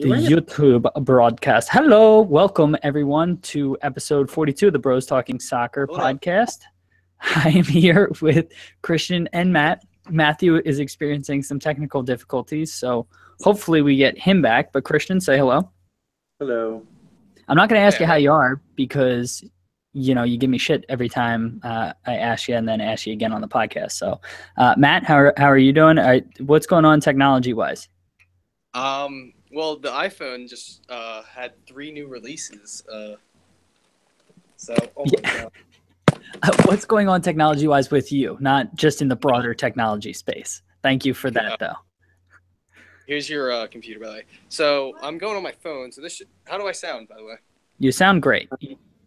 The YouTube broadcast. Hello, welcome everyone to episode 42 of the Bros Talking Soccer podcast. I am here with Christian and Matt. Matthew is experiencing some technical difficulties, so hopefully we get him back. But Christian, say hello. Hello. I'm not going to ask you how you are because, you know, you give me shit every time I ask you and then ask you again on the podcast. So, Matt, how are you doing? What's going on technology-wise? Well, the iPhone just had 3 new releases. What's going on technology-wise with you, not just in the broader technology space? Thank you for that, though. Here's your computer, by the way. So I'm going on my phone. So how do I sound, by the way? You sound great.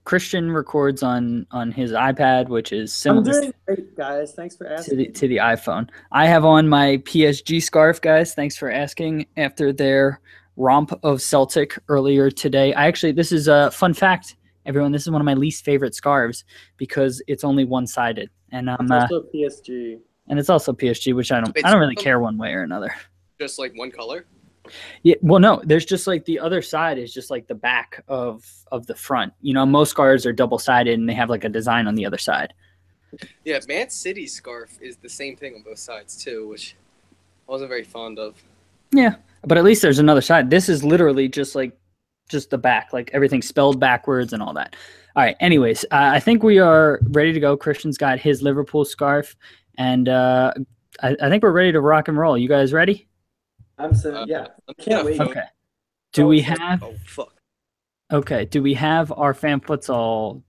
Christian records on his iPad, which is similar. I'm doing great, guys. Thanks for asking. To the iPhone. I have on my PSG scarf, guys. Thanks for asking. After their romp of Celtic earlier today, this is a fun fact, everyone. This is one of my least favorite scarves because it's only one-sided, and it's also PSG. And it's also PSG, which I don't really care one way or another. Just like one color. Yeah, well, no, there's just like the other side is just like the back of the front. You know, most scarves are double-sided and they have like a design on the other side. Yeah, Man City's scarf is the same thing on both sides too, which I wasn't very fond of. Yeah, but at least there's another side. This is literally just the back, like everything's spelled backwards and all that. All right, anyways, I think we are ready to go. Christian's got his Liverpool scarf, and I think we're ready to rock and roll. You guys ready? Yeah. I can't wait. Okay. Do we have? Oh fuck. Okay. Do we have our fan futsal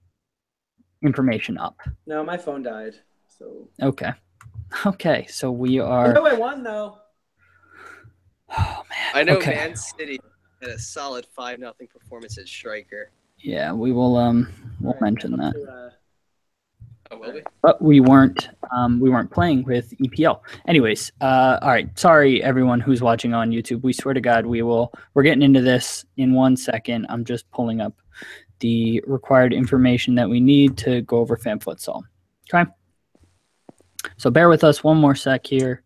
information up? No, my phone died. So. Okay. Okay. So we are. I know I won though. Oh man. I know okay. Man City had a solid 5-0 performance at striker. Yeah, we will. We'll mention that. Will we? But we weren't playing with EPL. Anyways, all right. Sorry, everyone who's watching on YouTube. We swear to God, we're getting into this in 1 second. I'm just pulling up the required information that we need to go over fan futsal. Okay. So bear with us one more sec here,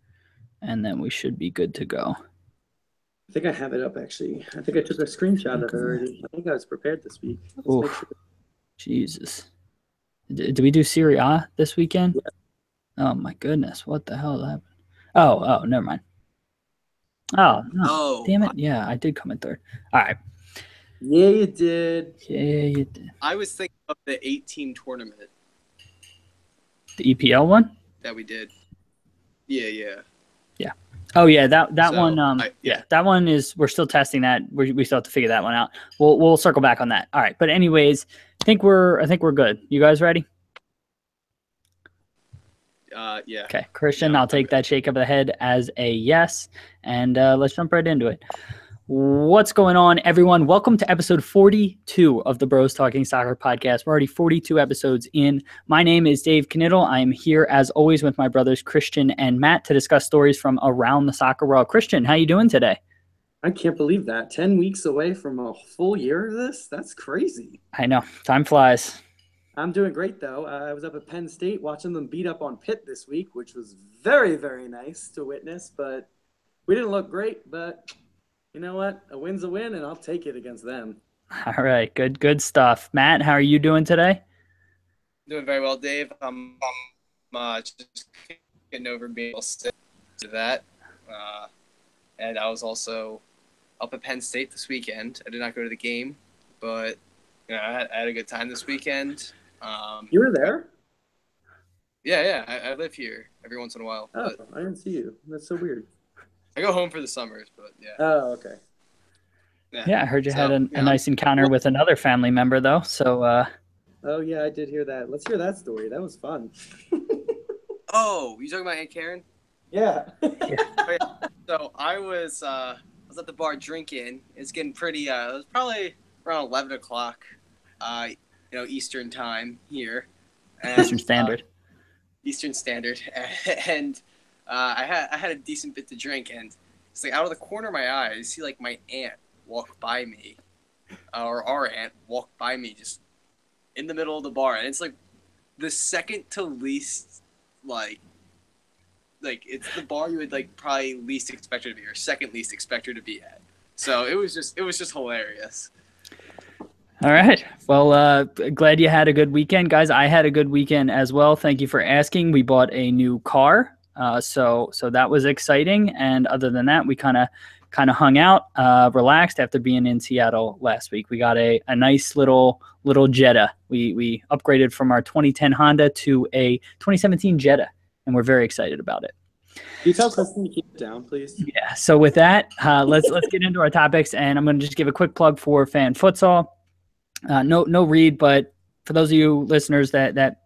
and then we should be good to go. I think I have it up, actually. I think I took a screenshot of it already. I think I was prepared this week. Oh, Jesus. Did we do Serie A this weekend? Yeah. Oh, my goodness. What the hell happened? Oh, never mind. Oh, no. Oh. Damn it. Yeah, I did come in third. All right. Yeah, you did. Yeah, you did. I was thinking of the 8-team tournament. The EPL one? That we did. Yeah. Oh yeah, that one. That one is. We're still testing that. We still have to figure that one out. We'll circle back on that. All right, but anyways, I think we're good. You guys ready? Yeah. Okay, Christian, I'll take that shake of the head as a yes, and let's jump right into it. What's going on, everyone? Welcome to episode 42 of the Bros Talking Soccer podcast. We're already 42 episodes in. My name is Dave Knittel. I am here, as always, with my brothers Christian and Matt to discuss stories from around the soccer world. Christian, how you doing today? I can't believe that. 10 weeks away from a full year of this? That's crazy. I know. Time flies. I'm doing great, though. I was up at Penn State watching them beat up on Pitt this week, which was very, very nice to witness. But we didn't look great, but... You know what? A win's a win, and I'll take it against them. All right. Good stuff. Matt, how are you doing today? Doing very well, Dave. I'm just getting over being able to that. And I was also up at Penn State this weekend. I did not go to the game, but you know, I had a good time this weekend. You were there? Yeah. I live here every once in a while. Oh, I didn't see you. That's so weird. I go home for the summers, but yeah. Oh, okay. Yeah, I heard you had a nice encounter with another family member, though. So. Oh yeah, I did hear that. Let's hear that story. That was fun. Oh, you talking about Aunt Karen? Yeah. So I was at the bar drinking. It's getting pretty. It was probably around 11 o'clock, Eastern time here. And, Eastern Standard. Eastern Standard, and. I had a decent bit to drink, and it's like out of the corner of my eye, I see like my aunt walk by me, or our aunt walk by me just in the middle of the bar, and it's like the second to least like it's the bar you would like probably least expect her to be, or second least expect her to be at. So it was just hilarious. All right. Well, glad you had a good weekend, guys. I had a good weekend as well. Thank you for asking. We bought a new car, so that was exciting. And other than that, we kind of hung out, relaxed after being in Seattle last week. We got a nice little Jetta. We upgraded from our 2010 Honda to a 2017 Jetta, and we're very excited about it. Can you tell Kristen to keep it down, please? Yeah. So with that, let's get into our topics, and I'm going to just give a quick plug for Fan Futsal. No read, but for those of you listeners that have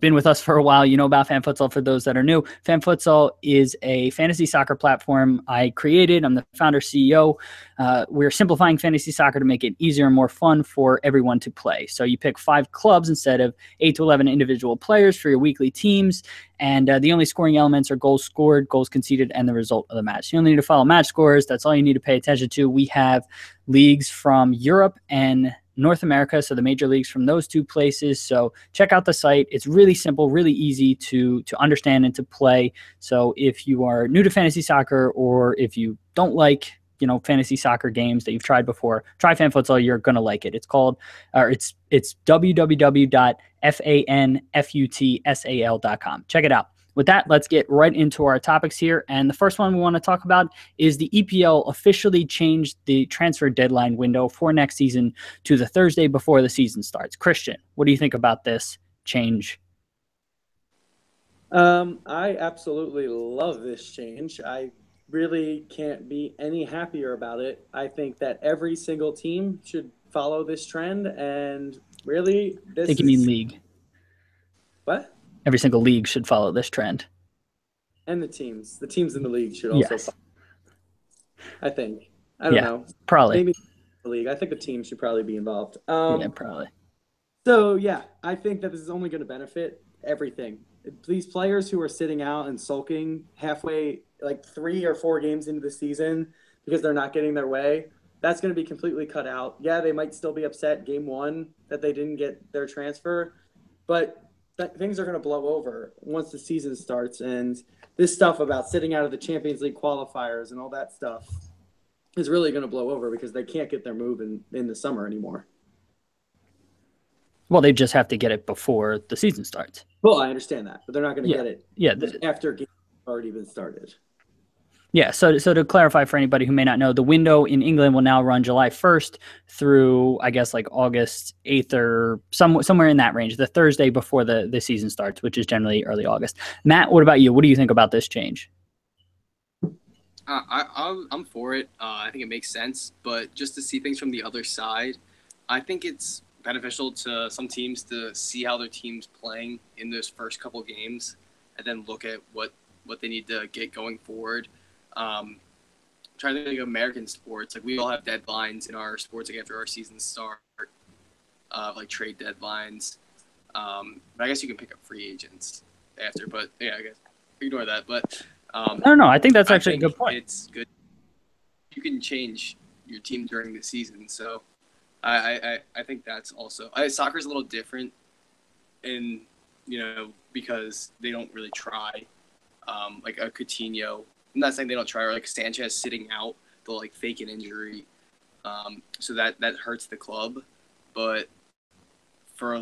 been with us for a while, you know about Fan Futsal. For those that are new, Fan Futsal is a fantasy soccer platform I created. I'm the founder, CEO. We're simplifying fantasy soccer to make it easier and more fun for everyone to play. So you pick 5 clubs instead of 8 to 11 individual players for your weekly teams. And the only scoring elements are goals scored, goals conceded, and the result of the match. You only need to follow match scores. That's all you need to pay attention to. We have leagues from Europe and North America, so the major leagues from those 2 places. So check out the site. It's really simple, really easy to understand and to play. So if you are new to fantasy soccer, or if you don't like fantasy soccer games that you've tried before, try Fan Futsal. You're gonna like it. It's called, it's www.fanfutsal.com. Check it out. With that, let's get right into our topics here. And the first one we want to talk about is the EPL officially changed the transfer deadline window for next season to the Thursday before the season starts. Christian, what do you think about this change? I absolutely love this change. I really can't be any happier about it. I think that every single team should follow this trend, and really, I think you mean league. What? Every single league should follow this trend. And the teams in the league should also follow. I think. I don't know. Probably. Maybe the league. I think the team should probably be involved. Yeah, probably. So, yeah, I think that this is only going to benefit everything. These players who are sitting out and sulking halfway, like 3 or 4 games into the season because they're not getting their way, that's going to be completely cut out. Yeah, they might still be upset game 1 that they didn't get their transfer, but things are going to blow over once the season starts. And this stuff about sitting out of the Champions League qualifiers and all that stuff is really going to blow over because they can't get their move in the summer anymore. Well, they just have to get it before the season starts. Well, I understand that, but they're not going to get it after games have already been started. Yeah, so to clarify for anybody who may not know, the window in England will now run July 1st through, I guess, like August 8th or somewhere in that range, the Thursday before the season starts, which is generally early August. Matt, what about you? What do you think about this change? I'm for it. I think it makes sense, but just to see things from the other side, I think it's beneficial to some teams to see how their team's playing in those first couple games and then look at what they need to get going forward. Trying to think of American sports, like we all have deadlines in our sports, like after our seasons start, like trade deadlines. But I guess you can pick up free agents after. But yeah, I guess ignore that. But no, I think that's actually a good point. It's good. You can change your team during the season, so I think that's also soccer's a little different, in because they don't really try, like a Coutinho. I'm not saying they don't try, or like Sanchez sitting out, they'll like fake an injury, so that hurts the club. But for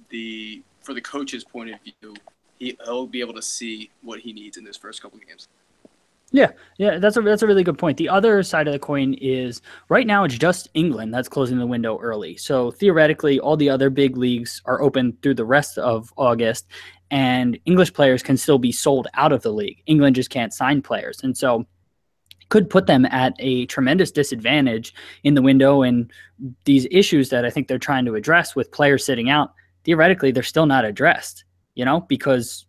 the coach's point of view, he'll be able to see what he needs in those first couple of games. Yeah, that's a really good point. The other side of the coin is right now it's just England that's closing the window early. So theoretically, all the other big leagues are open through the rest of August, and English players can still be sold out of the league. England just can't sign players, and so could put them at a tremendous disadvantage in the window. And these issues that I think they're trying to address with players sitting out, theoretically, they're still not addressed, because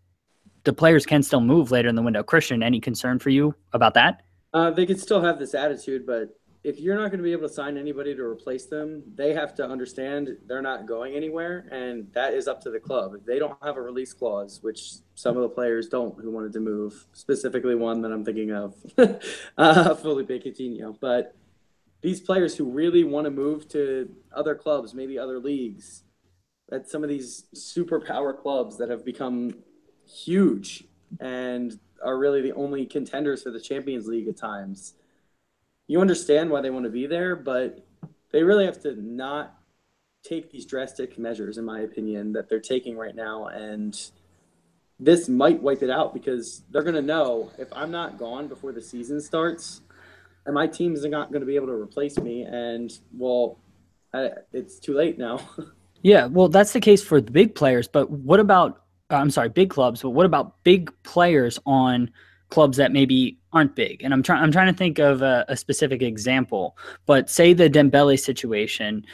the players can still move later in the window. Christian, any concern for you about that? They could still have this attitude, but if you're not going to be able to sign anybody to replace them, they have to understand they're not going anywhere, and that is up to the club. If they don't have a release clause, which some of the players don't who wanted to move, specifically one that I'm thinking of, Felipe Coutinho. But these players who really want to move to other clubs, maybe other leagues, at some of these superpower clubs that have become huge and are really the only contenders for the Champions League at times, you understand why they want to be there, but they really have to not take these drastic measures, in my opinion, that they're taking right now. And this might wipe it out because they're going to know if I'm not gone before the season starts and my team is not going to be able to replace me. And, well, it's too late now. Yeah, well, that's the case for the big players, but what about, I'm sorry, big clubs, but what about big players on clubs that maybe aren't big? And I'm trying to think of a specific example, but say the Dembele situation,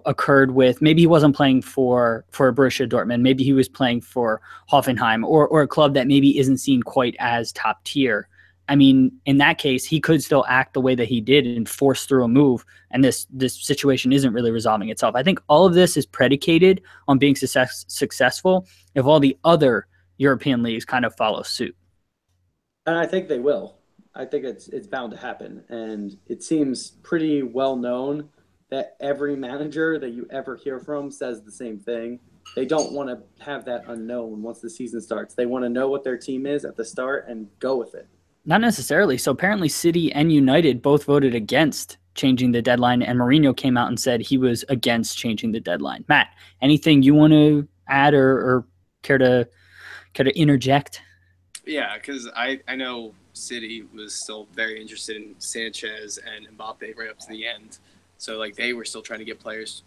occurred with, maybe he wasn't playing for Borussia Dortmund, maybe he was playing for Hoffenheim or a club that maybe isn't seen quite as top tier. I mean, in that case, he could still act the way that he did and force through a move, and this situation isn't really resolving itself. I think all of this is predicated on being successful if all the other European leagues kind of follow suit. And I think they will. I think it's bound to happen. And it seems pretty well known that every manager that you ever hear from says the same thing. They don't want to have that unknown once the season starts. They want to know what their team is at the start and go with it. Not necessarily. So apparently City and United both voted against changing the deadline, and Mourinho came out and said he was against changing the deadline. Matt, anything you want to add or care to interject? Yeah, because I know City was still very interested in Sanchez and Mbappe right up to the end. So, like, they were still trying to get players.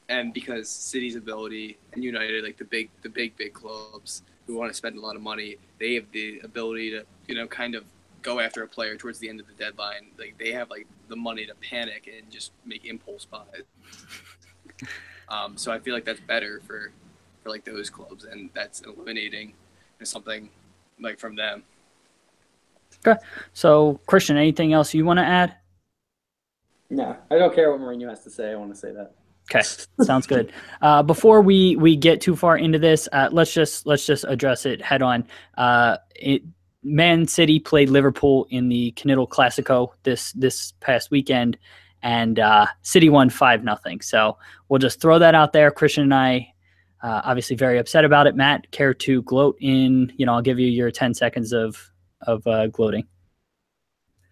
And because City's ability and United, like the big clubs who want to spend a lot of money, they have the ability to, kind of go after a player towards the end of the deadline. Like, they have, like, the money to panic and just make impulse buys. So I feel like that's better for like those clubs, and that's eliminating something like from them. Okay. So, Christian, anything else you want to add? No, I don't care what Mourinho has to say. I want to say that. Okay, sounds good. Before we get too far into this, let's just address it head on. Man City played Liverpool in the Knittel Classico this past weekend, and City won 5-0. So we'll just throw that out there. Christian and I obviously very upset about it. Matt, care to gloat in? I'll give you your 10 seconds of gloating.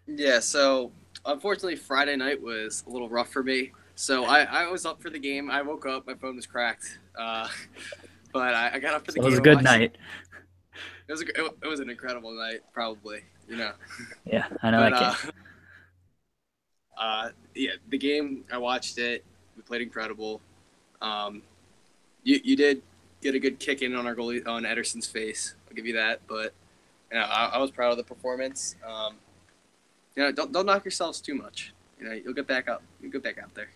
Yeah. So unfortunately, Friday night was a little rough for me. So I was up for the game. I woke up, my phone was cracked, but I got up for the game. It was a good night. It was an incredible night, probably. Yeah, I know that game. Yeah, the game, I watched it. We played incredible. You did get a good kick in on our goalie, on Ederson's face. I'll give you that. But I was proud of the performance. Don't knock yourselves too much. You'll get back up. You'll get back out there.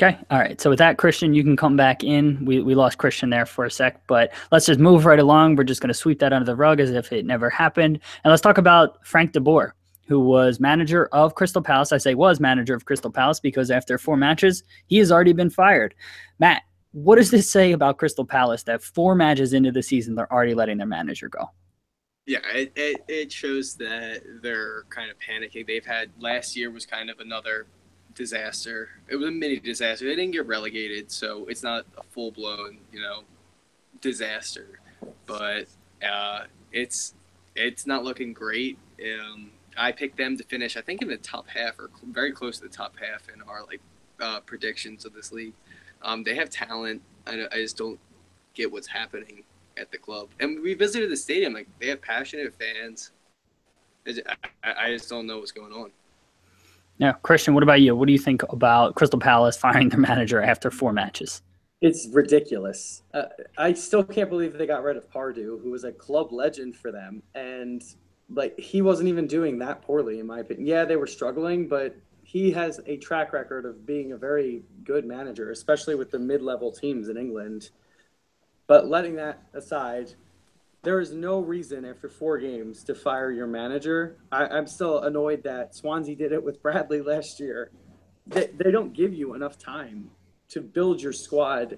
Okay. All right. So with that, Christian, you can come back in. We lost Christian there for a sec, but let's just move right along. We're just going to sweep that under the rug as if it never happened. And let's talk about Frank de Boer, who was manager of Crystal Palace. I say was manager of Crystal Palace because after 4 matches, he has already been fired. Matt, what does this say about Crystal Palace that 4 matches into the season, they're already letting their manager go? Yeah, it shows that they're kind of panicking. They've had, last year was kind of another disaster. It was a mini disaster. They didn't get relegated, so it's not a full-blown, disaster. But it's not looking great. I picked them to finish, I think, in the top half or very close to the top half in our predictions of this league. They have talent. I just don't get what's happening at the club. And we visited the stadium. Like, they have passionate fans. I just don't know what's going on. Yeah, Christian, what about you? What do you think about Crystal Palace firing their manager after 4 matches? It's ridiculous. I still can't believe they got rid of Pardew, who was a club legend for them. And, he wasn't even doing that poorly, in my opinion. Yeah, they were struggling, but he has a track record of being a very good manager, especially with the mid-level teams in England. But letting that aside, there is no reason after 4 games to fire your manager. I'm still annoyed that Swansea did it with Bradley last year. They don't give you enough time to build your squad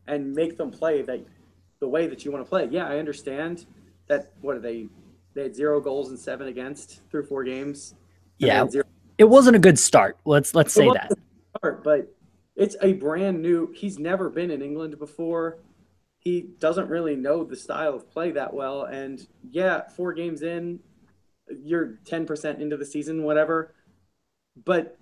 and make them play the way that you want to play. Yeah, I understand that. What are they? They had 0 goals and 7 against through 4 games. Yeah, it wasn't a good start. Let's say that. But it's a brand new. He's never been in England before. He doesn't really know the style of play that well. And yeah, 4 games in, you're 10% into the season, whatever. but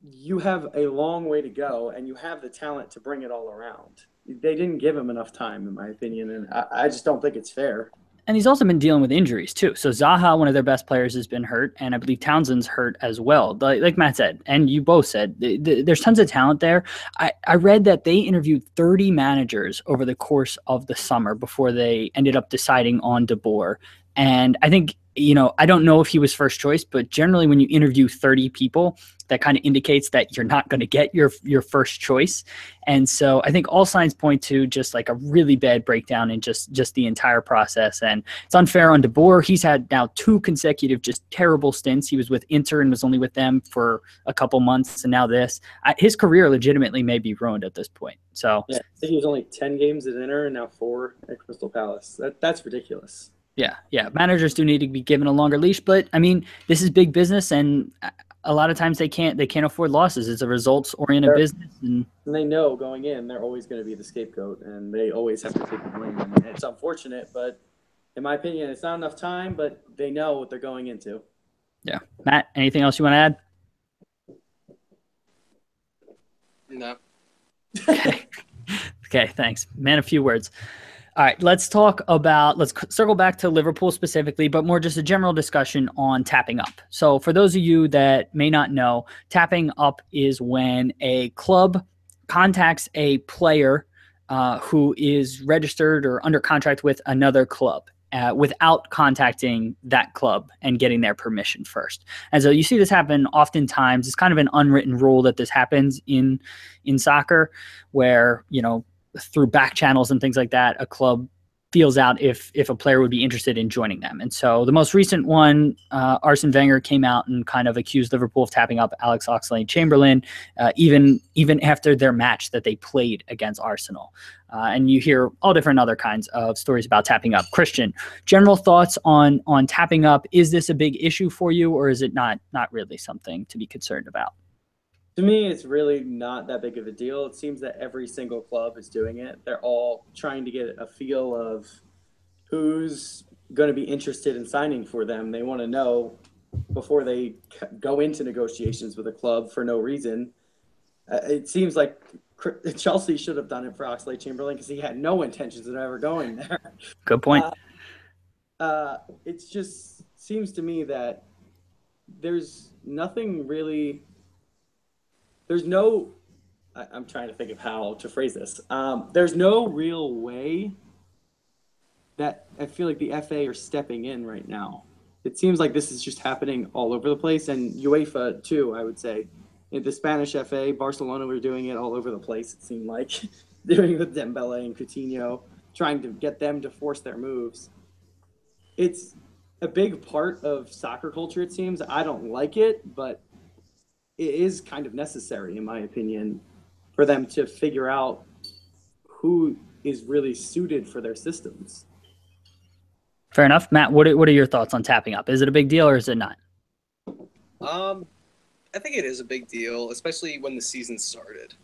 you have a long way to go, and you have the talent to bring it all around. They didn't give him enough time, in my opinion, and I just don't think it's fair. And he's also been dealing with injuries too. So Zaha, one of their best players, has been hurt, and I believe Townsend's hurt as well. Like Matt said, and you both said, there's tons of talent there. I read that they interviewed 30 managers over the course of the summer before they ended up deciding on De Boer. And I think, I don't know if he was first choice, but generally when you interview 30 people, that kind of indicates that you're not going to get your first choice. And so I think all signs point to just like a really bad breakdown in just the entire process. And it's unfair on De Boer. He's had now 2 consecutive just terrible stints. He was with Inter and was only with them for a couple months, and now this. His career legitimately may be ruined at this point. So yeah, I think he was only 10 games at Inter and now 4 at Crystal Palace. That's ridiculous. Yeah. Managers do need to be given a longer leash, but I mean, this is big business, and a lot of times they can't afford losses. It's a results-oriented business, and they know going in they're always going to be the scapegoat, and they always have to take the blame. And it's unfortunate, but in my opinion, it's not enough time. But they know what they're going into. Yeah, Matt, anything else you want to add? No. Okay, thanks, man. A few words. All right, let's circle back to Liverpool specifically, but more just a general discussion on tapping up. So for those of you that may not know, tapping up is when a club contacts a player who is registered or under contract with another club without contacting that club and getting their permission first. And so you see this happen oftentimes. It's kind of an unwritten rule that this happens in soccer where, through back channels and things like that, a club feels out if a player would be interested in joining them. And so the most recent one, Arsene Wenger came out and kind of accused Liverpool of tapping up Alex Oxlade-Chamberlain, even after their match that they played against Arsenal. And you hear all different other kinds of stories about tapping up. Christian, general thoughts on tapping up. Is this a big issue for you, or is it not really something to be concerned about? To me, it's really not that big of a deal. It seems that every single club is doing it. They're all trying to get a feel of who's going to be interested in signing for them. They want to know before they go into negotiations with a club for no reason. It seems like Chelsea should have done it for Oxlade-Chamberlain because he had no intentions of ever going there. Good point. It just seems to me that there's nothing really... I'm trying to think of how to phrase this. There's no real way that I feel like the FA are stepping in right now. It seems like this is just happening all over the place, and UEFA too, I would say. In the Spanish FA, Barcelona were doing it all over the place, it seemed like. Doing it with Dembele and Coutinho, trying to get them to force their moves. It's a big part of soccer culture, it seems. I don't like it, but it is kind of necessary, in my opinion, for them to figure out who is really suited for their systems. Fair enough. Matt, what are your thoughts on tapping up? Is it a big deal or is it not? I think it is a big deal, especially when the season started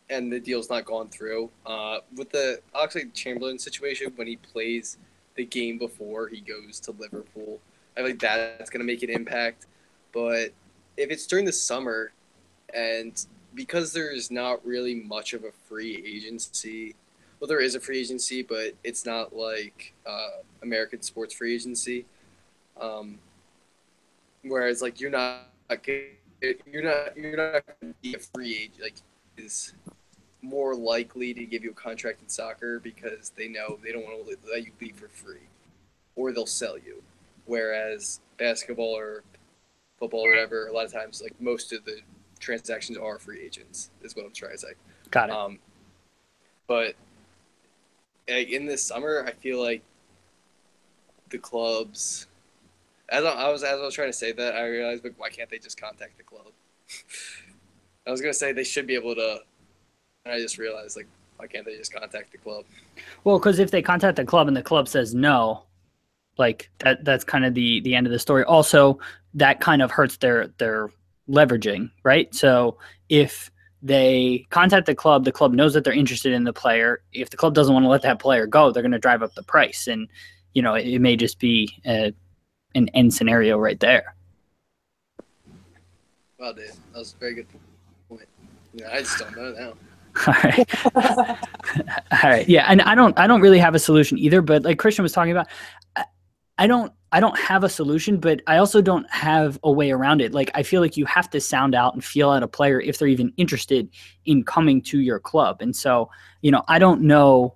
and the deal's not gone through. With the Oxlade-Chamberlain situation, when he plays the game before he goes to Liverpool, I think that's going to make an impact. But if it's during the summer, and because there's not really much of a free agency, well, there is a free agency, but it's not like American sports free agency. Whereas, like, you're not going to be a free agent. Like, is more likely to give you a contract in soccer because they know they don't want to let you leave for free, or they'll sell you. Whereas basketball or football or whatever, a lot of times, like, most of the transactions are free agents, is what I'm trying to say. Got it. But in this summer, I feel like the clubs, as I was trying to say that, I realized, like, why can't they just contact the club? I was gonna say they should be able to, and I just realized, like, why can't they just contact the club? Well, because if they contact the club and the club says no, like, that's kind of the end of the story. Also, that kind of hurts their leveraging, right? So if they contact the club knows that they're interested in the player. If the club doesn't want to let that player go, they're going to drive up the price. And, it may just be an end scenario right there. Well, dude, that was a very good point. Yeah, I just don't know now. All right. All right. Yeah, and I don't really have a solution either, but like Christian was talking about, I don't have a solution, but I also don't have a way around it. Like I feel like you have to sound out and feel out a player if they're even interested in coming to your club. And so, I don't know.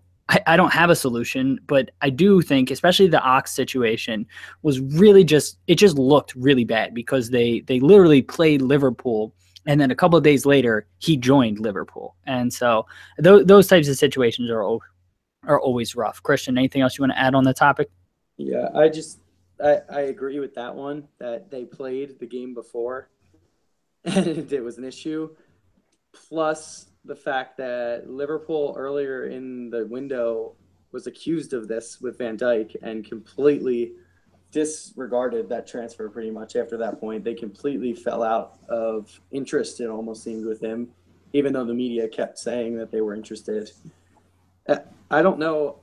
I don't have a solution, but I do think, especially the Ox situation, was really it just looked really bad because they literally played Liverpool, and then a couple of days later he joined Liverpool, and so those types of situations are always rough. Christian, anything else you want to add on the topic? Yeah, I agree with that one, that they played the game before and it was an issue. Plus the fact that Liverpool earlier in the window was accused of this with Van Dijk and completely disregarded that transfer pretty much after that point. They completely fell out of interest, it almost seemed, with him, even though the media kept saying that they were interested. I don't know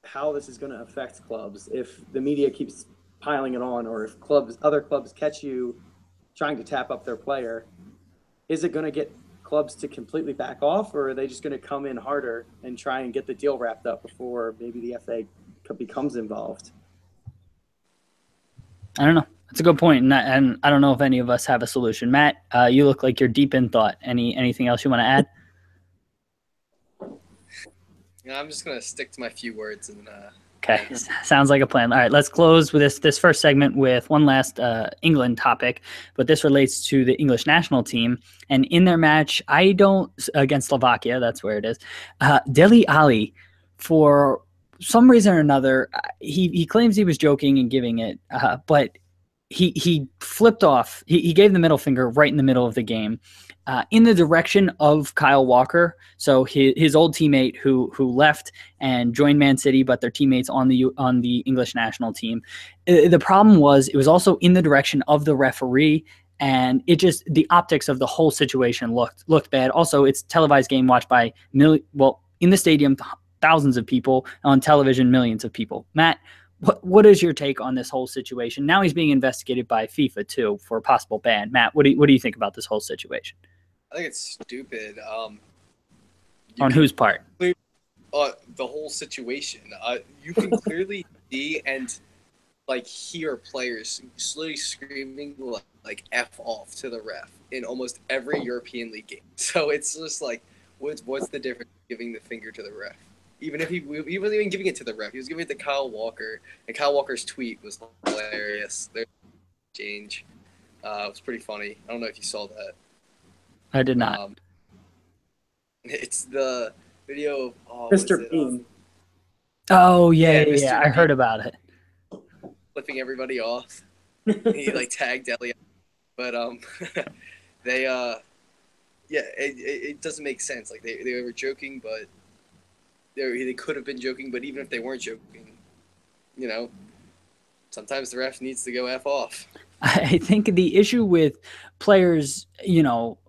how this is going to affect clubs if the media keeps piling it on, or if other clubs catch you trying to tap up their player. Is it going to get clubs to completely back off, or are they just going to come in harder and try and get the deal wrapped up before maybe the FA becomes involved? I don't know. That's a good point, and I don't know if any of us have a solution. Matt, you look like you're deep in thought. Anything else you want to add? I'm just gonna stick to my few words and. Okay, sounds like a plan. All right, let's close with this first segment with one last England topic, but this relates to the English national team. And in their match, against Slovakia, that's where it is, Delle Alli, for some reason or another, he claims he was joking and giving it, but he flipped off. He gave the middle finger right in the middle of the game, in the direction of Kyle Walker, so his old teammate who left and joined Man City, but their teammates on the English national team. The problem was it was also in the direction of the referee, and the optics of the whole situation looked bad. Also, it's a televised game watched by in the stadium, thousands of people, on television, millions of people. Matt, what is your take on this whole situation? Now he's being investigated by FIFA too for a possible ban. Matt, what do you think about this whole situation? I think it's stupid. On whose part? The whole situation. You can clearly see and hear players slowly screaming like "F off" to the ref in almost every European League game. So it's just what's the difference giving the finger to the ref? Even if he wasn't even giving it to the ref, he was giving it to Kyle Walker, and Kyle Walker's tweet was hilarious. Their exchange, it was pretty funny. I don't know if you saw that. I did not. It's the video of Mr. Bean. Oh yeah, Mr. I heard about it. Flipping everybody off. He tagged Delle, but they it doesn't make sense. They were joking, but they could have been joking. But even if they weren't joking, sometimes the ref needs to go F off. I think the issue with players,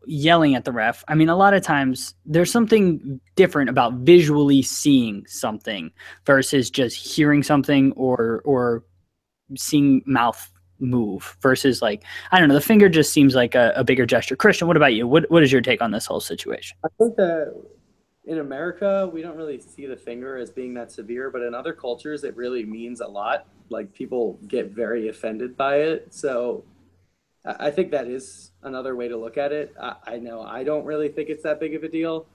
yelling at the ref, I mean, a lot of times there's something different about visually seeing something versus just hearing something or seeing mouth move versus I don't know, the finger just seems like a bigger gesture. Christian, what about you? What is your take on this whole situation? I think that in America, we don't really see the finger as being that severe, but in other cultures, it really means a lot. People get very offended by it. So I think that is another way to look at it. I know I don't really think it's that big of a deal,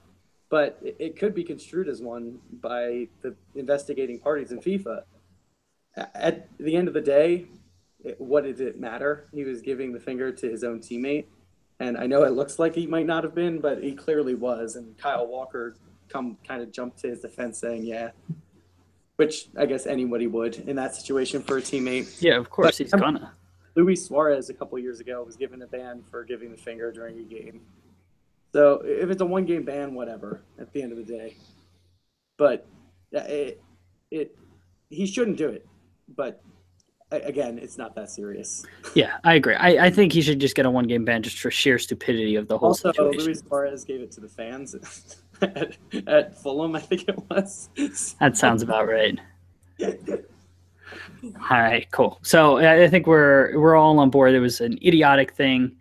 but it could be construed as one by the investigating parties in FIFA. At the end of the day, what did it matter? He was giving the finger to his own teammate. And I know it looks like he might not have been, but he clearly was. And Kyle Walker kind of jumped to his defense saying, yeah, which I guess anybody would in that situation for a teammate. Yeah, of course he's gonna. Luis Suarez a couple years ago was given a ban for giving the finger during a game. So if it's a one-game ban, whatever, at the end of the day. But he shouldn't do it. But again, it's not that serious. Yeah, I agree. I think he should just get a one-game ban just for sheer stupidity of the whole situation. Luis Suarez gave it to the fans at Fulham, I think it was. That sounds about right. All right, cool. So I think we're all on board. It was an idiotic thing.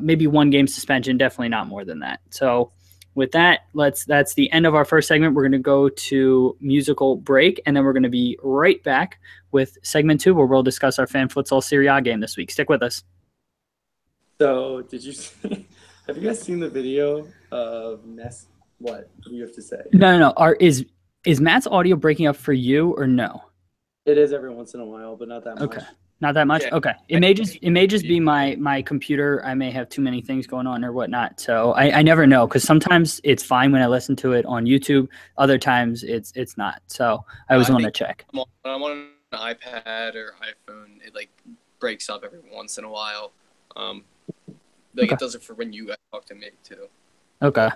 maybe 1 game suspension, definitely not more than that. So with that, that's the end of our first segment. We're going to go to musical break, and then we're going to be right back with segment 2, where we'll discuss our fan futsal Serie A game this week. Stick with us. So, have you guys seen the video of Ness? What do you have to say? No. Is Matt's audio breaking up for you or no? It is every once in a while, but not that much. Okay. Not that much? Yeah. Okay. It may just be my computer. I may have too many things going on or whatnot. So I never know, because sometimes it's fine when I listen to it on YouTube. Other times it's not. So I always want to check. When I'm on an iPad or iPhone, it like breaks up every once in a while. It does it for when you guys talk to me too. Okay.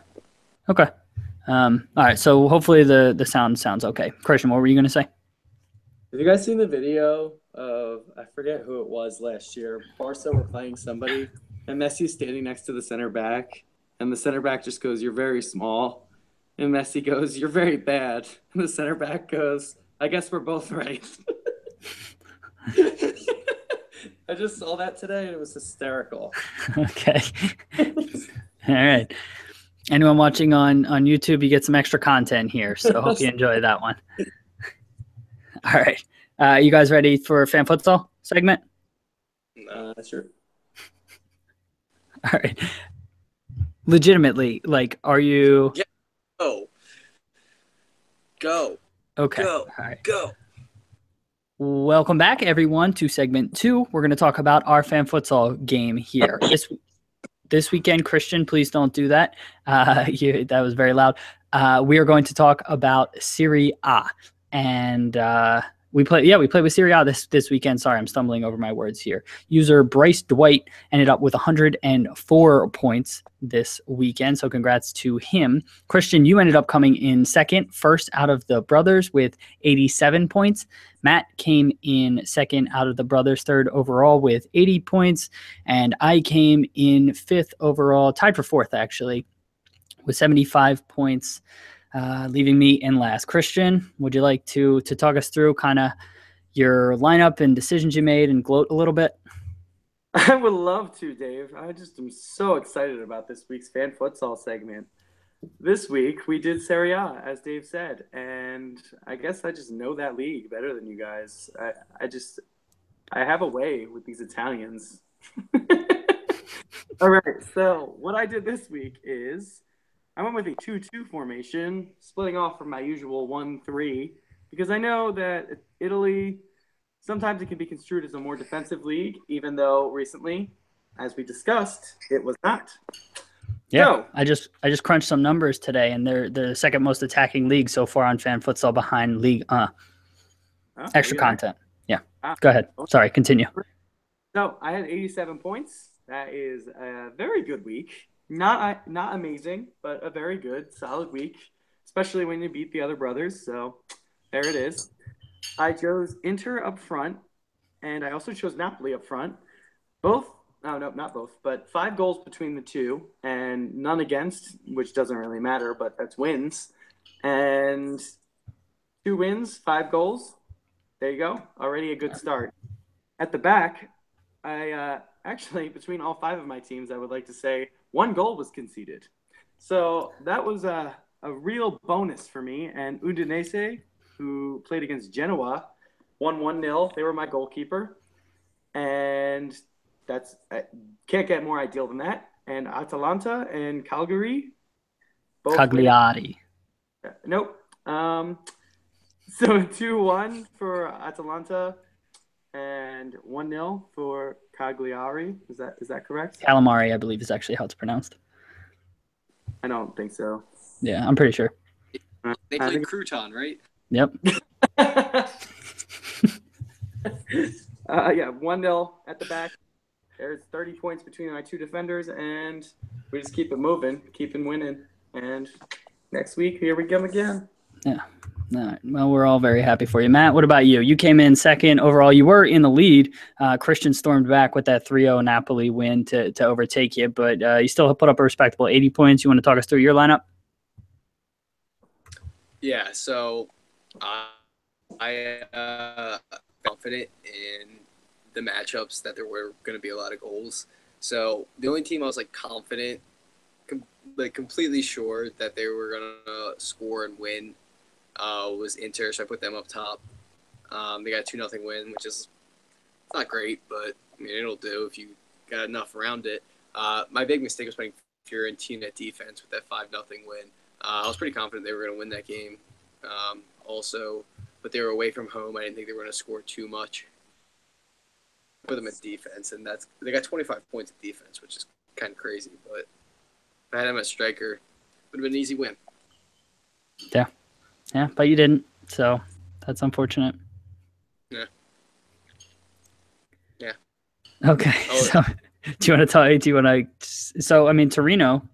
All right. So hopefully the sound sounds okay. Christian, what were you going to say? Have you guys seen the video of, I forget who it was last year, Barca were playing somebody, and Messi's standing next to the center back, and the center back just goes, "You're very small," and Messi goes, "You're very bad," and the center back goes, "I guess we're both right." I just saw that today, and it was hysterical. Okay. All right. Anyone watching on YouTube, you get some extra content here, so hope you enjoy that one. All right. You guys ready for fan futsal segment? Sure. All right. Legitimately, like, are you? Yeah. Go. Okay. Go. All right. Go. Welcome back, everyone, to segment 2. We're going to talk about our fan futsal game here this weekend. Christian, please don't do that. That was very loud. We are going to talk about Serie A. And we played with Serie A this weekend. Sorry, I'm stumbling over my words here. User Bryce Dwight ended up with 104 points this weekend, so congrats to him. Christian, you ended up coming in second, first out of the brothers with 87 points. Matt came in second out of the brothers, third overall with 80 points. And I came in fifth overall, tied for fourth, actually, with 75 points. Leaving me in last. Christian, would you like to talk us through kind of your lineup and decisions you made and gloat a little bit? I would love to, Dave. I just am so excited about this week's fan futsal segment. This week we did Serie A, as Dave said, and I guess I just know that league better than you guys. I have a way with these Italians. All right, so what I did this week is I went with a 2-2 formation, splitting off from my usual 1-3, because I know that Italy, sometimes it can be construed as a more defensive league, even though recently, as we discussed, it was not. Yeah, so, I just crunched some numbers today, and they're the second most attacking league so far on fan futsal, behind League. Extra content. Yeah, go ahead. Sorry, continue. So I had 87 points. That is a very good week. Not amazing, but a very good, solid week, especially when you beat the other brothers. So there it is. I chose Inter up front, and I also chose Napoli up front. Not both, but 5 goals between the two, and none against, which doesn't really matter, but that's wins. And 2 wins, 5 goals. There you go. Already a good start. At the back, I actually, between all 5 of my teams, I would like to say 1 goal was conceded. So that was a real bonus for me. And Udinese, who played against Genoa, won 1-0. They were my goalkeeper. And that's can't get more ideal than that. And Atalanta and Calgary. Cagliari. Nope. So 2-1 for Atalanta and 1-0 for Cagliari. Is that correct? Calamari, I believe, is actually how it's pronounced. I don't think so. Yeah, I'm pretty sure. They play Crouton, right? Yep. Yeah, 1-0 at the back. There's 30 points between my 2 defenders, and we just keep it moving, keep it winning. And next week, here we come again. Yeah. All right. Well, we're all very happy for you. Matt, what about you? You came in second overall. You were in the lead. Christian stormed back with that 3-0 Napoli win to overtake you, but you still put up a respectable 80 points. You want to talk us through your lineup? Yeah, so I confident in the matchups that there were going to be a lot of goals. So the only team I was like confident, completely sure that they were gonna score and win was Inter. So I put them up top. They got a 2-0 win, which is not great, but I mean it'll do if you got enough around it. My big mistake was putting Fiorentina at defense with that 5-0 win. I was pretty confident they were going to win that game. Also, but they were away from home. I didn't think they were going to score too much. Put them at defense, and they got 25 points at defense, which is kind of crazy. But if I had them at striker, it would have been an easy win. Yeah, but you didn't, so that's unfortunate. Yeah. Okay, so do you want to tell me? So I mean, Torino,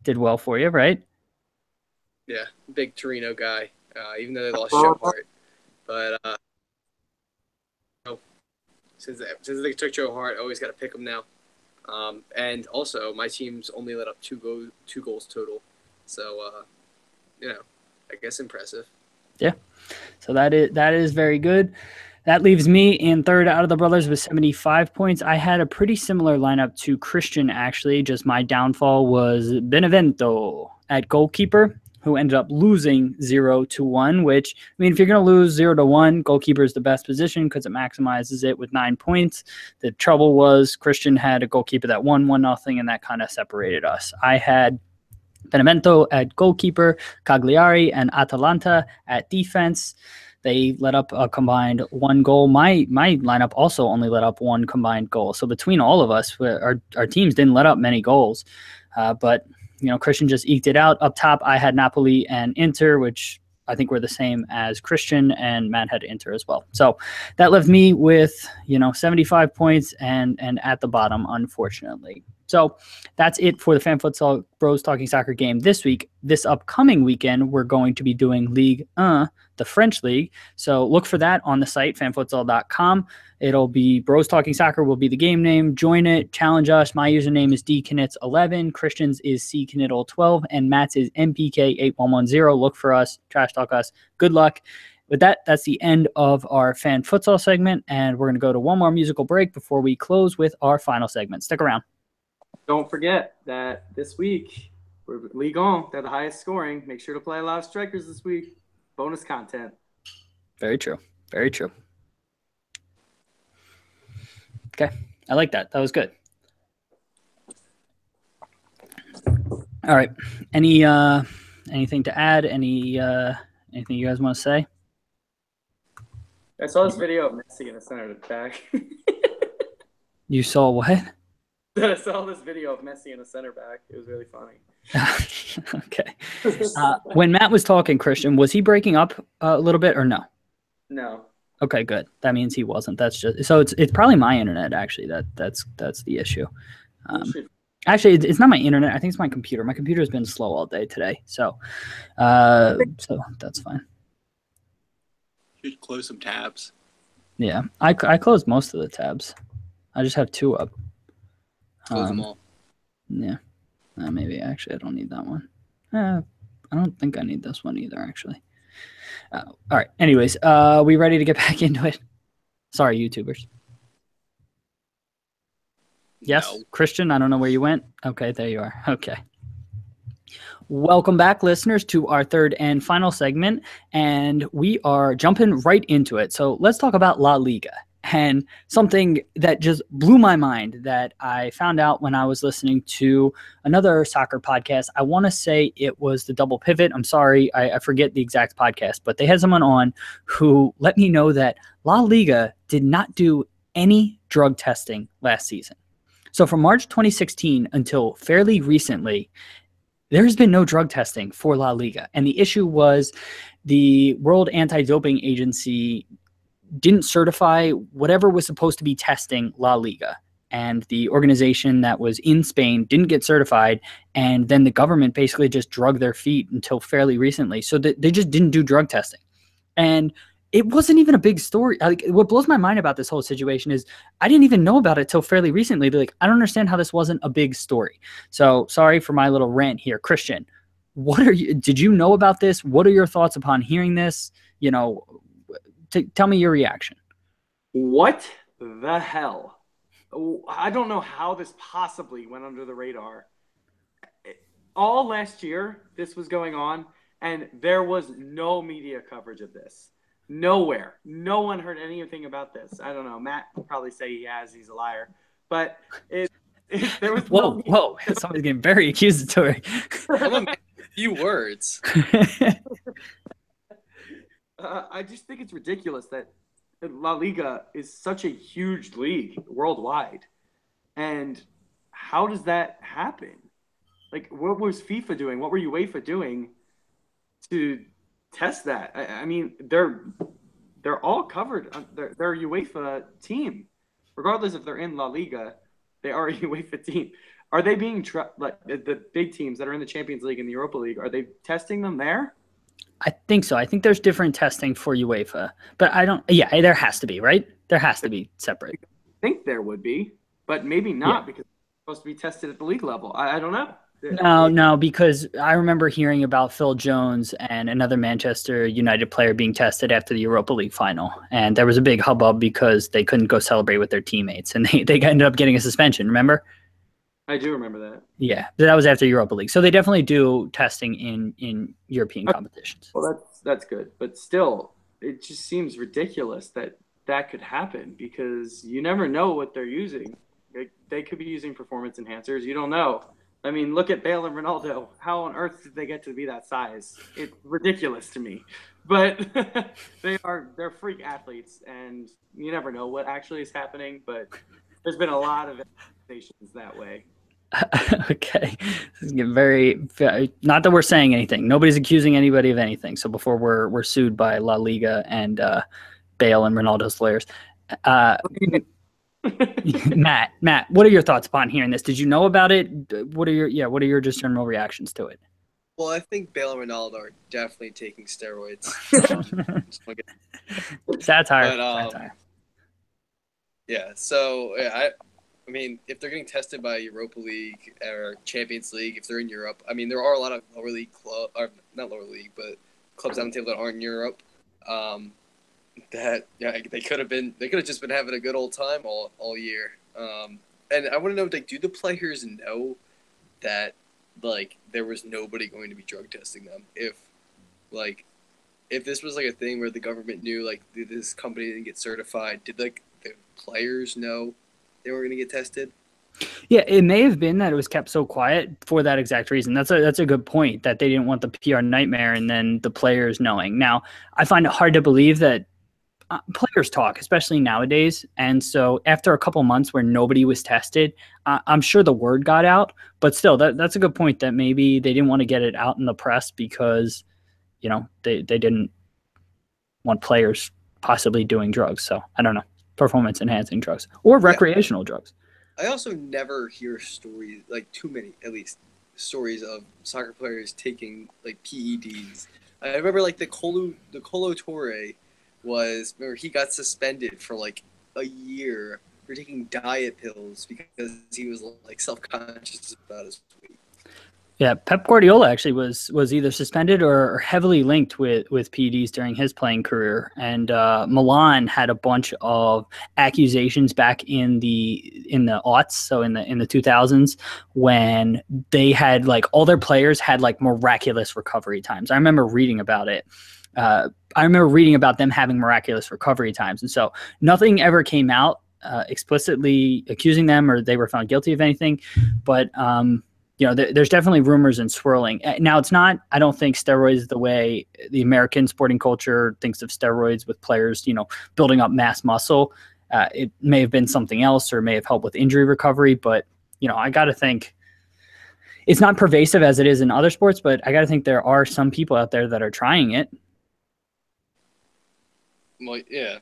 did well for you, right? Yeah, big Torino guy. Even though they lost Joe Hart, but since they took Joe Hart, I always got to pick them now. And also, my team's only let up two goals total, so I guess impressive. Yeah, so that is very good. That leaves me in third out of the brothers with 75 points. I had a pretty similar lineup to Christian, actually. Just my downfall was Benevento at goalkeeper, who ended up losing 0-1, which, I mean, if you're going to lose 0-1, goalkeeper is the best position because it maximizes it with 9 points. The trouble was Christian had a goalkeeper that won 1-0, and that kind of separated us. I had Benevento at goalkeeper, Cagliari and Atalanta at defense. They let up a combined 1 goal. My lineup also only let up 1 combined goal. So between all of us, our teams didn't let up many goals. But Christian just eked it out. Up top, I had Napoli and Inter, which I think were the same as Christian, and Matt had Inter as well. So that left me with 75 points and at the bottom, unfortunately. So that's it for the Fan Futsal Bros Talking Soccer game this week. This upcoming weekend, we're going to be doing Ligue 1, the French league. So look for that on the site, fanfutsal.com. It'll be Bros Talking Soccer will be the game name. Join it, challenge us. My username is dknits11, Christian's is ckniddle12, and Matt's is mpk8110. Look for us, trash talk us. Good luck. With that, that's the end of our Fan Futsal segment, and we're going to go to one more musical break before we close with our final segment. Stick around. Don't forget that this week, we're Ligue 1. They're the highest scoring. Make sure to play a lot of strikers this week. Bonus content. Very true. Very true. Okay. I like that. That was good. All right. Anything to add? Anything you guys want to say? I saw this video of Messi in the center of the back. You saw what? I saw this video of Messi in the center back. It was really funny. Okay. When Matt was talking, Christian, was he breaking up a little bit or no? No. Okay, good. That means he wasn't. That's just so. It's probably my internet actually. That's the issue. Actually, it's not my internet. I think it's my computer. My computer's been slow all day today, so that's fine. You should close some tabs. Yeah, I closed most of the tabs. I just have 2 up. Close them all. Yeah. Maybe actually I don't need that one. I don't think I need this one either, actually. All right. Anyways, we ready to get back into it? Sorry, YouTubers. Yes, no. Christian, I don't know where you went. Okay, there you are. Okay. Welcome back, listeners, to our third and final segment, and we are jumping right into it. So let's talk about La Liga. And something that just blew my mind that I found out when I was listening to another soccer podcast. I want to say it was the Double Pivot. I'm sorry, I forget the exact podcast, but they had someone on who let me know that La Liga did not do any drug testing last season. So from March 2016 until fairly recently, there's been no drug testing for La Liga. And the issue was the World Anti-Doping Agency didn't certify whatever was supposed to be testing La Liga. And the organization that was in Spain didn't get certified. And then the government basically just drug their feet until fairly recently. So they just didn't do drug testing. And it wasn't even a big story. Like, what blows my mind about this whole situation is I didn't even know about it till fairly recently. I don't understand how this wasn't a big story. So sorry for my little rant here. Christian, did you know about this? What are your thoughts upon hearing this? Tell me your reaction. What the hell? I don't know how this possibly went under the radar. All last year, this was going on, and there was no media coverage of this. Nowhere. No one heard anything about this. I don't know. Matt will probably say he has. He's a liar. But there was whoa. Somebody's getting very accusatory. Few words. I just think it's ridiculous that La Liga is such a huge league worldwide. And how does that happen? Like, what was FIFA doing? What were UEFA doing to test that? I mean, they're all covered. They're a UEFA team. Regardless if they're in La Liga, they are a UEFA team. Are they being like the big teams that are in the Champions League and the Europa League? Are they testing them there? I think so. I think there's different testing for UEFA, but I don't. Yeah, there has to be, right? There has to be separate. I think there would be, but maybe not because it's supposed to be tested at the league level. I don't know. No, because I remember hearing about Phil Jones and another Manchester United player being tested after the Europa League final. And there was a big hubbub because they couldn't go celebrate with their teammates. And they ended up getting a suspension, remember? I do remember that. Yeah, that was after Europa League. So they definitely do testing in European competitions. Well, that's good. But still, it just seems ridiculous that could happen because you never know what they're using. They could be using performance enhancers. You don't know. I mean, look at Bale and Ronaldo. How on earth did they get to be that size? It's ridiculous to me. But they're freak athletes, and you never know what actually is happening. But there's been a lot of accusations that way. Okay, this is getting very not that we're saying anything. Nobody's accusing anybody of anything. So before we're sued by La Liga and Bale and Ronaldo's lawyers. Matt, what are your thoughts upon hearing this? Did you know about it? What are your just general reactions to it? Well, I think Bale and Ronaldo are definitely taking steroids. Satire. But, satire. Yeah, so I mean, if they're getting tested by Europa League or Champions League, if they're in Europe, I mean, there are a lot of lower league not lower league, but clubs on the table that aren't in Europe. They could have just been having a good old time all year. And I want to know, like, do the players know that like there was nobody going to be drug testing them? If this was like a thing where the government knew like this company didn't get certified, did like the players know they were going to get tested? Yeah, it may have been that it was kept so quiet for that exact reason. That's a good point, that they didn't want the PR nightmare and then the players knowing. Now, I find it hard to believe that players talk, especially nowadays. And so after a couple months where nobody was tested, I'm sure the word got out. But still, that's a good point, that maybe they didn't want to get it out in the press because, they didn't want players possibly doing drugs. So I don't know, performance enhancing drugs or recreational drugs. I also never hear stories, like too many at least, stories of soccer players taking like PEDs. I remember like the Colo Torre remember he got suspended for like a year for taking diet pills because he was like self-conscious about his weight. Yeah, Pep Guardiola actually was either suspended or heavily linked with PEDs during his playing career. And Milan had a bunch of accusations back in the aughts, so in the 2000s, when they had like all their players had like miraculous recovery times. I remember reading about it. I remember reading about them having miraculous recovery times. And so nothing ever came out explicitly accusing them or they were found guilty of anything. But, there's definitely rumors and swirling. Now, it's not, I don't think steroids the way the American sporting culture thinks of steroids with players, building up mass muscle. It may have been something else or may have helped with injury recovery. But, I got to think it's not pervasive as it is in other sports, but I got to think there are some people out there that are trying it. Well, yeah.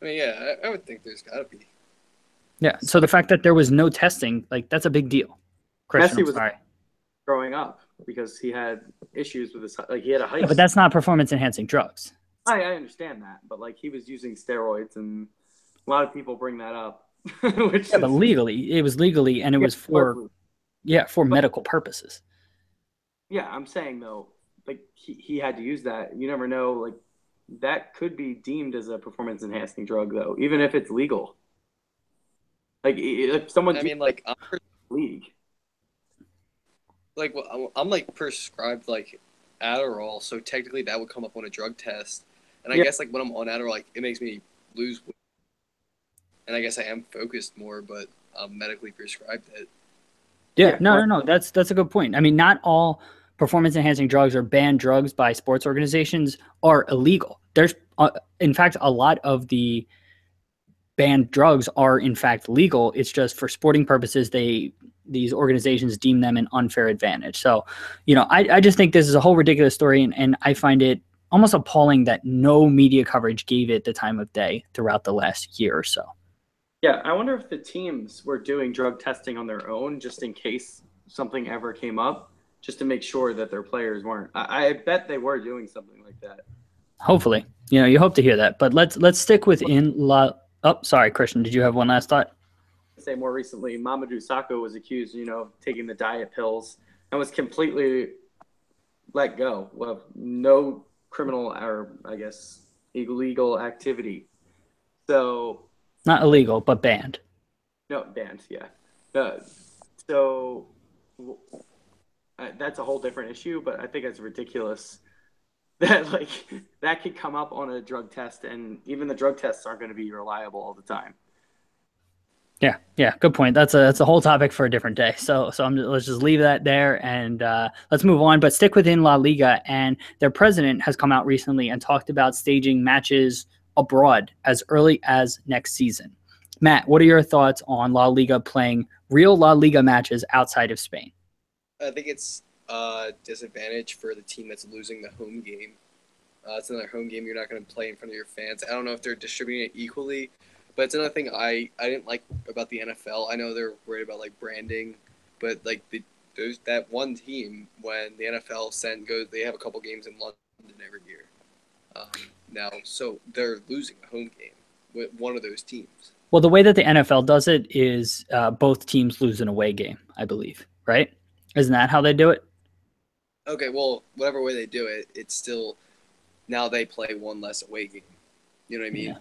I mean, yeah, I would think there's got to be. Yeah, so the fact that there was no testing, like, that's a big deal. Christian, Messi was growing up because he had issues with he had a height. Yeah, but that's not performance-enhancing drugs. I understand that, but, like, he was using steroids, and a lot of people bring that up. But legally, it was legally, and it was for medical purposes. Yeah, I'm saying, though, like, he had to use that. You never know, like, that could be deemed as a performance-enhancing drug, though, even if it's legal. Like if someone, I mean, like league. Like well, I'm like prescribed like Adderall, so technically that would come up on a drug test. And I guess like when I'm on Adderall, like it makes me lose weight. And I guess I am focused more, but I'm medically prescribed it. Yeah, no. That's a good point. I mean, not all performance enhancing drugs or banned drugs by sports organizations are illegal. There's, in fact, a lot of the banned drugs are in fact legal. It's just for sporting purposes, these organizations deem them an unfair advantage. So, I just think this is a whole ridiculous story, and I find it almost appalling that no media coverage gave it the time of day throughout the last year or so. Yeah, I wonder if the teams were doing drug testing on their own just in case something ever came up, just to make sure that their players weren't. I bet they were doing something like that. Hopefully, you hope to hear that. But let's stick within Oh, sorry, Christian. Did you have one last thought? Say more recently, Mamadou Sakho was accused, of taking the diet pills and was completely let go. Well, no criminal or I guess illegal activity. So not illegal, but banned. No, banned. Yeah. So that's a whole different issue, but I think it's ridiculous that that could come up on a drug test, and even the drug tests aren't going to be reliable all the time. Yeah, good point. That's a whole topic for a different day. So let's just leave that there and let's move on. But stick within La Liga, and their president has come out recently and talked about staging matches abroad as early as next season. Matt, what are your thoughts on La Liga playing real La Liga matches outside of Spain? I think it's a disadvantage for the team that's losing the home game. It's another home game you're not going to play in front of your fans. I don't know if they're distributing it equally, but it's another thing I didn't like about the NFL. I know they're worried about like branding, but like that one team when the NFL goes, they have a couple games in London every year now, so they're losing a home game with one of those teams. Well, the way that the NFL does it is both teams lose an away game, I believe, right? Isn't that how they do it? Okay, well, whatever way they do it, it's still now they play one less away game. You know what I mean?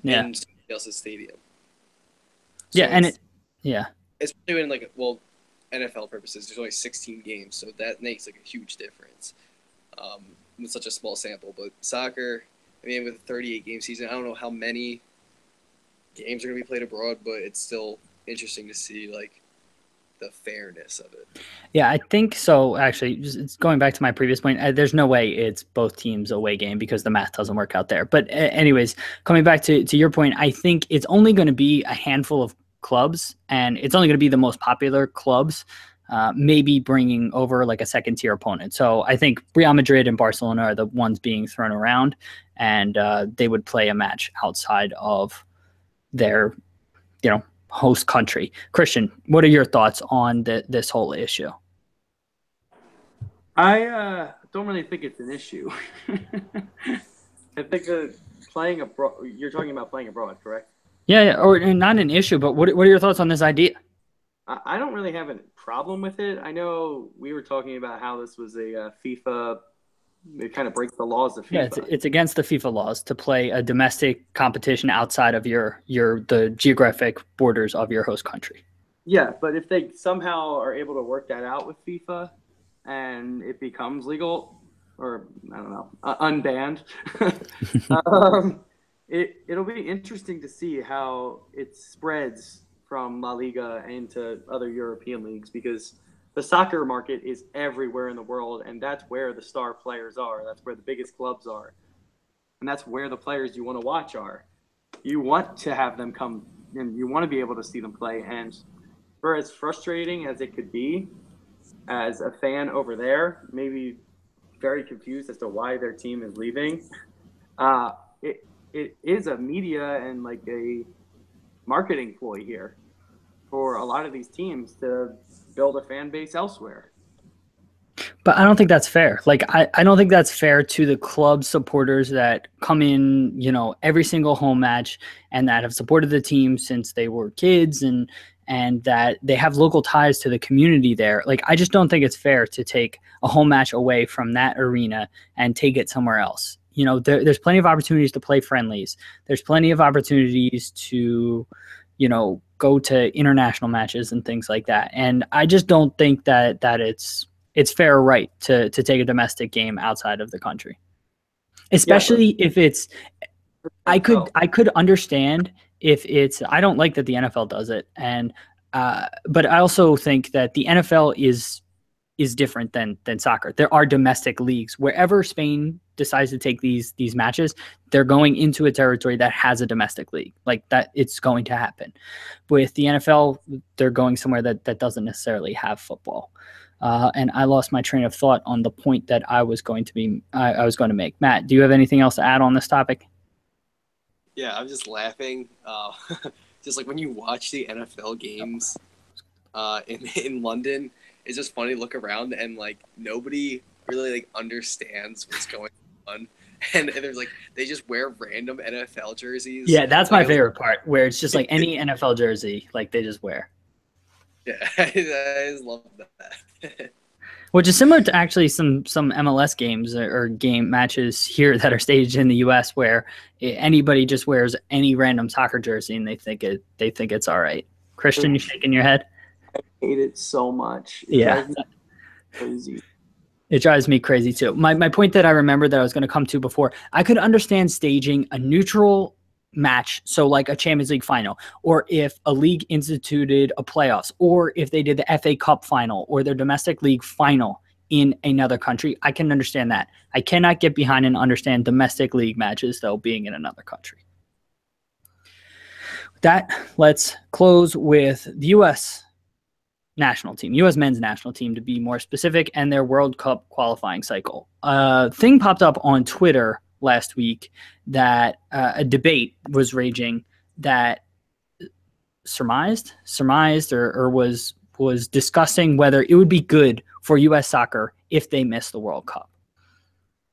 Yeah. In somebody else's stadium. So it's doing NFL purposes. There's only 16 games, so that makes like a huge difference with such a small sample. But soccer, I mean, with a 38 game season, I don't know how many games are going to be played abroad, but it's still interesting to see like the fairness of it. Yeah, I think so. Actually, it's going back to my previous point. There's no way it's both teams away game because the math doesn't work out there. But anyways, coming back to your point, I think it's only going to be a handful of clubs, and it's only going to be the most popular clubs, maybe bringing over like a second tier opponent. So I think Real Madrid and Barcelona are the ones being thrown around, and they would play a match outside of their, host country. Christian, what are your thoughts on this whole issue? I don't really think it's an issue. I think playing abroad, you're talking about playing abroad, correct? Yeah, or not an issue, but what are your thoughts on this idea? I don't really have a problem with it. I know we were talking about how this was a FIFA. It kind of breaks the laws of FIFA. Yeah, it's against the FIFA laws to play a domestic competition outside of the geographic borders of your host country. Yeah, but if they somehow are able to work that out with FIFA and it becomes legal, or I don't know, unbanned, it'll be interesting to see how it spreads from La Liga into other European leagues, because the soccer market is everywhere in the world, and that's where the star players are. That's where the biggest clubs are. And that's where the players you want to watch are. You want to have them come, and you want to be able to see them play. And for as frustrating as it could be, as a fan over there, maybe very confused as to why their team is leaving, it is a media and like a marketing ploy here for a lot of these teams to build a fan base elsewhere. But I don't think that's fair. Like, I don't think that's fair to the club supporters that come in, every single home match and that have supported the team since they were kids and that they have local ties to the community there. Like, I just don't think it's fair to take a home match away from that arena and take it somewhere else. There's plenty of opportunities to play friendlies. There's plenty of opportunities to go to international matches and things like that. And I just don't think that it's fair or right to take a domestic game outside of the country, especially if it's. I could understand if it's. I don't like that the NFL does it, and but I also think that the NFL is different than soccer. There are domestic leagues. Wherever Spain decides to take these matches, they're going into a territory that has a domestic league. Like that, it's going to happen. With the NFL, they're going somewhere that doesn't necessarily have football. And I lost my train of thought on the point that I was going to make. Matt, do you have anything else to add on this topic? Yeah, I'm just laughing. Just like when you watch the NFL games in London, it's just funny to look around and like nobody really like understands what's going on. And there's like they just wear random NFL jerseys. Yeah, that's my favorite part, where it's just like any NFL jersey, like they just wear. Yeah, I just love that. Which is similar to actually some MLS games or game matches here that are staged in the U.S. where anybody just wears any random soccer jersey and they think it's all right. Christian, you shaking your head? I hate it so much. Crazy. It drives me crazy too. My point that I remember that I was going to come to before, I could understand staging a neutral match, so like a Champions League final, or if a league instituted a playoffs, or if they did the FA Cup final or their domestic league final in another country, I can understand that. I cannot get behind and understand domestic league matches though being in another country. With that, let's close with the U.S. national team, U.S. men's national team to be more specific, and their World Cup qualifying cycle. Thing popped up on Twitter last week that a debate was raging that surmised or was discussing whether it would be good for U.S. soccer if they missed the World Cup.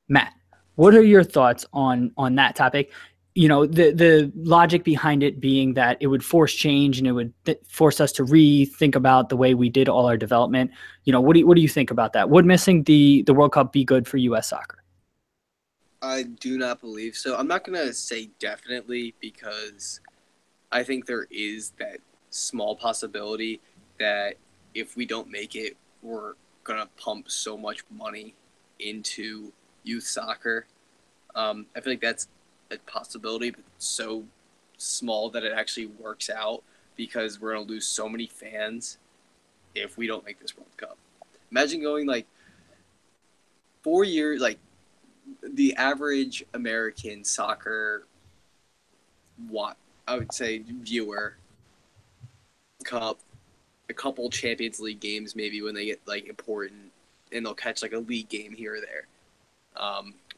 Matt, what are your thoughts on that topic? The logic behind it being that it would force change and it would force us to rethink about the way we did all our development. What do you think about that? Would missing the World Cup be good for U.S. soccer? I do not believe so. I'm not going to say definitely because I think there is that small possibility that if we don't make it, we're going to pump so much money into youth soccer. I feel like that's a possibility, but so small that it actually works out because we're going to lose so many fans if we don't make this World Cup. Imagine going like 4 years, like the average American soccer, I would say viewer, Cup, a couple Champions League games maybe when they get like important, and they'll catch like a league game here or there,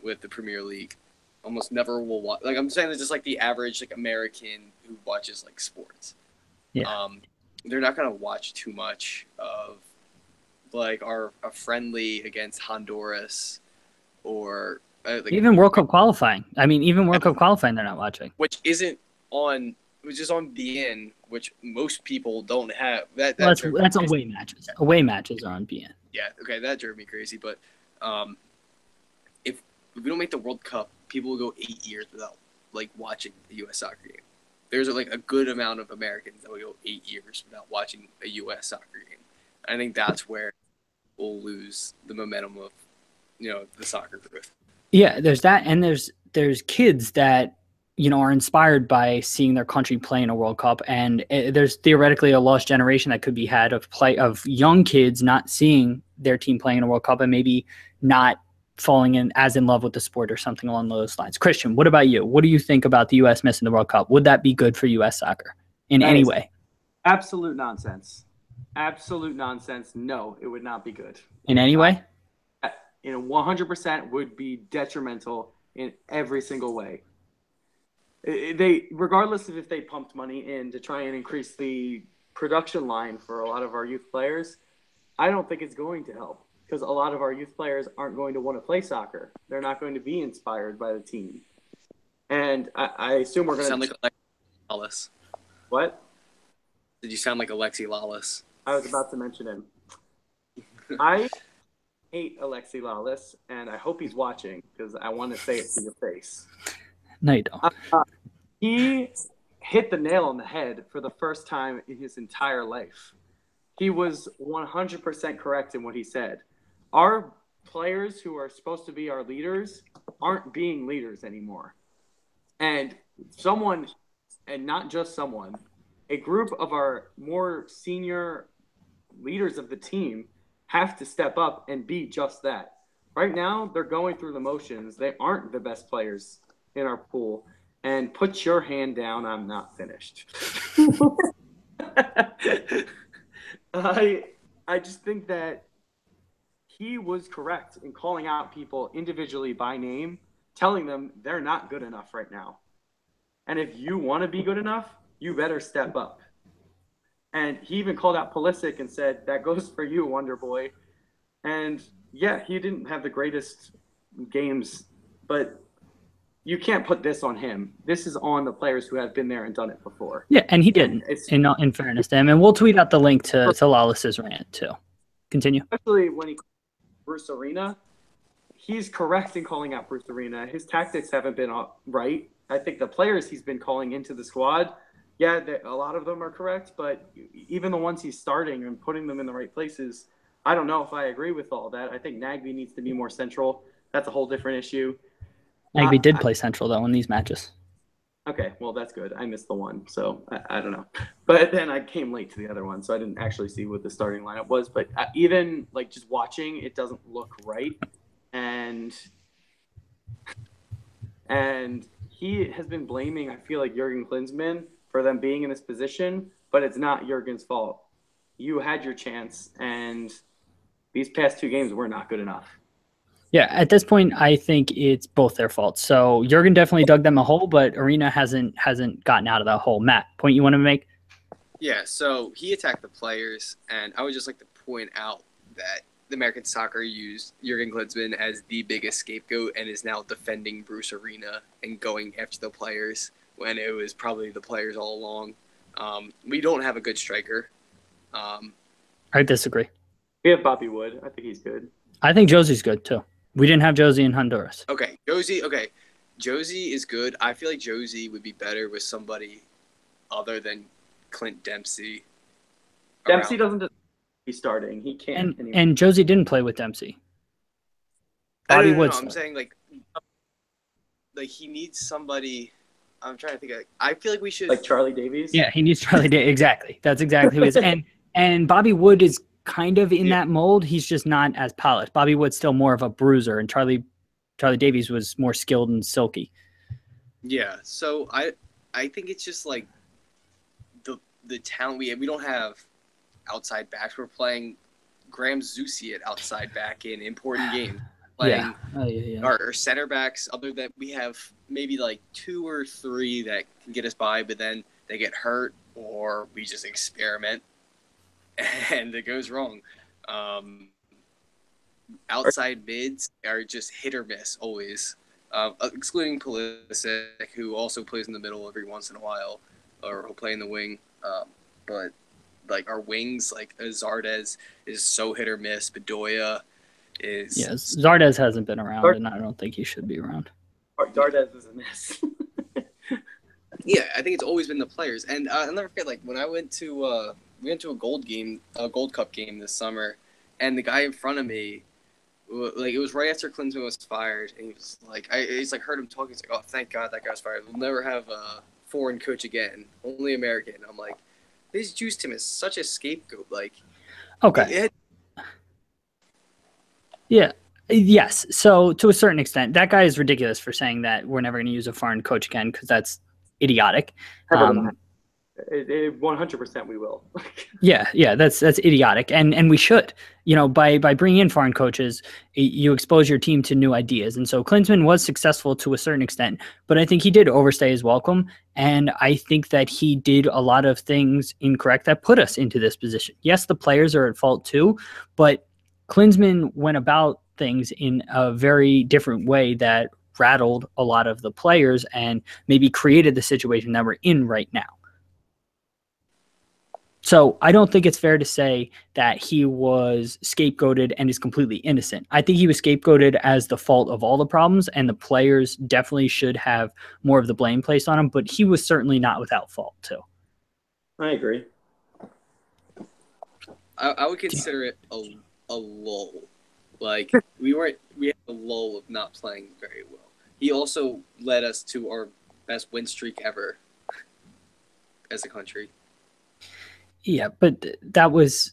with the Premier League. Almost never will watch. Like I'm saying, it's just like the average like American who watches like sports. Yeah. They're not gonna watch too much of like a friendly against Honduras or like, even World Cup qualifying. I mean, even World Cup qualifying, they're not watching. Which is on BN, which most people don't have. That's away matches. Away matches are on BN. Yeah. Okay, that drove me crazy. But if we don't make the World Cup, people will go 8 years without like watching a U.S. soccer game. There's like a good amount of Americans that will go 8 years without watching a U.S. soccer game. I think that's where we'll lose the momentum of the soccer growth. Yeah, there's that, and there's kids that are inspired by seeing their country play in a World Cup, and there's theoretically a lost generation that could be had of young kids not seeing their team playing in a World Cup and maybe not falling in love with the sport or something along those lines. Christian, what about you? What do you think about the U.S. missing the World Cup? Would that be good for U.S. soccer in any way? Absolute nonsense. Absolute nonsense. No, it would not be good. In any way? 100% would be detrimental in every single way. They, regardless of if they pumped money in to try and increase the production line for a lot of our youth players, I don't think it's going to help because a lot of our youth players aren't going to want to play soccer. They're not going to be inspired by the team. And I assume we're going to sound like Alexi Lawless. What? Did you sound like Alexi Lawless? I was about to mention him. I hate Alexi Lawless, and I hope he's watching because I want to say it to your face. No, you don't. He hit the nail on the head for the first time in his entire life. He was 100% correct in what he said. Our players who are supposed to be our leaders aren't being leaders anymore. And someone, and not just someone, a group of our more senior leaders of the team have to step up and be just that. Right now, they're going through the motions. They aren't the best players in our pool. And put your hand down, I'm not finished. I just think that he was correct in calling out people individually by name, telling them they're not good enough right now. And if you want to be good enough, you better step up. And he even called out Pulisic and said, that goes for you, Wonder Boy. And yeah, he didn't have the greatest games, but you can't put this on him. This is on the players who have been there and done it before. Yeah, and he didn't, in fairness to him. And we'll tweet out the link to Lawless's rant, too. Continue. Especially when he calls Bruce Arena, he's correct in calling out Bruce Arena. His tactics haven't been right. I think the players he's been calling into the squad, yeah, a lot of them are correct, but even the ones he's starting and putting them in the right places, I don't know if I agree with all that. I think Nagby needs to be more central. That's a whole different issue. Nagby did play central, though, in these matches. Okay, well, that's good. I missed the one, so I don't know. But then I came late to the other one, so I didn't actually see what the starting lineup was. But even, like, just watching, it doesn't look right. And he has been blaming, I feel like, Jurgen Klinsmann for them being in this position, but it's not Jurgen's fault. You had your chance, and these past 2 games were not good enough. Yeah, at this point, I think it's both their faults. So Jurgen definitely dug them a hole, but Arena hasn't gotten out of that hole. Matt, point you want to make? Yeah, so he attacked the players, and I would just like to point out that the American soccer used Jurgen Klinsmann as the biggest scapegoat and is now defending Bruce Arena and going after the players when it was probably the players all along. We don't have a good striker. I disagree. We have Bobby Wood. I think he's good. I think Josie's good, too. We didn't have Josie in Honduras. Okay, Josie is good. I feel like Josie would be better with somebody other than Clint Dempsey. Dempsey doesn't be starting. He can't. And Josie didn't play with Dempsey. Bobby Wood. I'm saying like he needs somebody. I'm trying to think. I feel like we should like Charlie Davies. Yeah, he needs Charlie Davies. Exactly. That's exactly who he is. And Bobby Wood is kind of in that mold. He's just not as polished. Bobby Wood's still more of a bruiser, and Charlie Davies was more skilled and silky. Yeah, so I think it's just like the talent we don't have outside backs. We're playing Graham Zusi at outside back in important games. Playing our center backs, other than we have maybe like 2 or 3 that can get us by, but then they get hurt or we just experiment and it goes wrong. Outside mids are just hit or miss always, excluding Pulisic, who also plays in the middle every once in a while, or he'll play in the wing. But like our wings, like Zardes is so hit or miss. Bedoya is. Yes, Zardes hasn't been around, and I don't think he should be around. Zardes is a miss. Yeah, I think it's always been the players, and I'll never forget. Like when I went to we went to a Gold Cup game this summer, and the guy in front of me, like it was right after Klinsmann was fired, and he was like, he's like heard him talking. He's like, "Oh, thank God that guy's fired. We'll never have a foreign coach again, only American." I'm like, they just used him as such a scapegoat. Like, okay, yeah, yes. So to a certain extent, that guy is ridiculous for saying that we're never going to use a foreign coach again because that's idiotic. 100% we will. Yeah, that's idiotic, and we should. You know, by bringing in foreign coaches, you expose your team to new ideas, and so Klinsmann was successful to a certain extent, but I think he did overstay his welcome, and I think that he did a lot of things incorrect that put us into this position. Yes, the players are at fault too, but Klinsmann went about things in a very different way that rattled a lot of the players and maybe created the situation that we're in right now. So I don't think it's fair to say that he was scapegoated and is completely innocent. I think he was scapegoated as the fault of all the problems, and the players definitely should have more of the blame placed on him, but he was certainly not without fault too. I agree. I would consider it a lull. Like, we had a lull of not playing very well. He also led us to our best win streak ever as a country. Yeah, but that was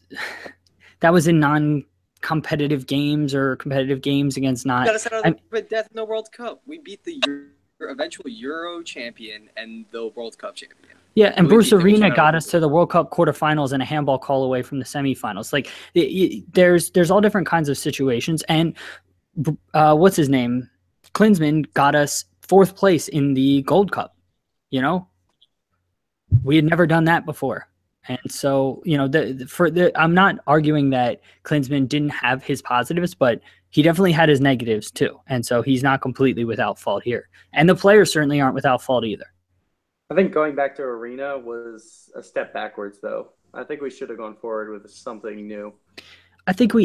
in non-competitive games or competitive games against not. Got us out of the death in the World Cup. We beat the eventual Euro champion and the World Cup champion. Yeah, and Bruce Arena got us to the World Cup quarterfinals and a handball call away from the semifinals. Like, there's all different kinds of situations. And what's his name? Klinsmann got us 4th place in the Gold Cup. You know, we had never done that before. And so, you know, I'm not arguing that Klinsmann didn't have his positives, but he definitely had his negatives too. And so he's not completely without fault here. And the players certainly aren't without fault either. I think going back to Arena was a step backwards, though. I think we should have gone forward with something new. I think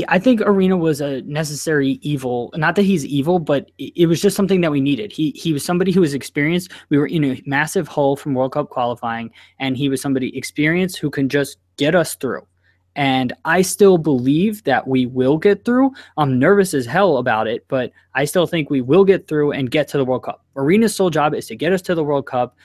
Arena was a necessary evil. Not that he's evil, but it was just something that we needed. He was somebody who was experienced. We were in a massive hole from World Cup qualifying, and he was somebody experienced who can just get us through. And I still believe that we will get through. I'm nervous as hell about it, but I still think we will get through and get to the World Cup. Arena's sole job is to get us to the World Cup,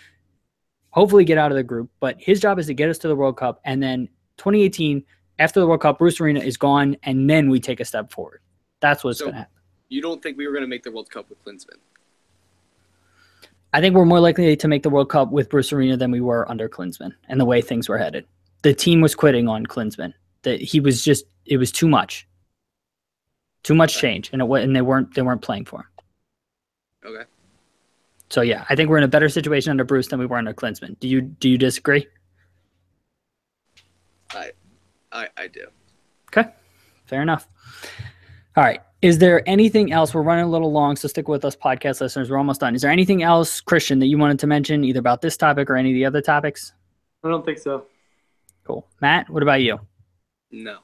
hopefully get out of the group, but his job is to get us to the World Cup, and then 2018, after the World Cup, Bruce Arena is gone, and then we take a step forward. That's what's going to happen. You don't think we were going to make the World Cup with Klinsmann? I think we're more likely to make the World Cup with Bruce Arena than we were under Klinsmann and the way things were headed. The team was quitting on Klinsmann. It was too much. Too much change, and they weren't playing for him. Okay. So yeah, I think we're in a better situation under Bruce than we were under Klinsmann. Do you disagree? I do. Okay, fair enough. All right. Is there anything else? We're running a little long, so stick with us, podcast listeners. We're almost done. Is there anything else, Christian, that you wanted to mention, either about this topic or any of the other topics? I don't think so. Cool. Matt, what about you? No.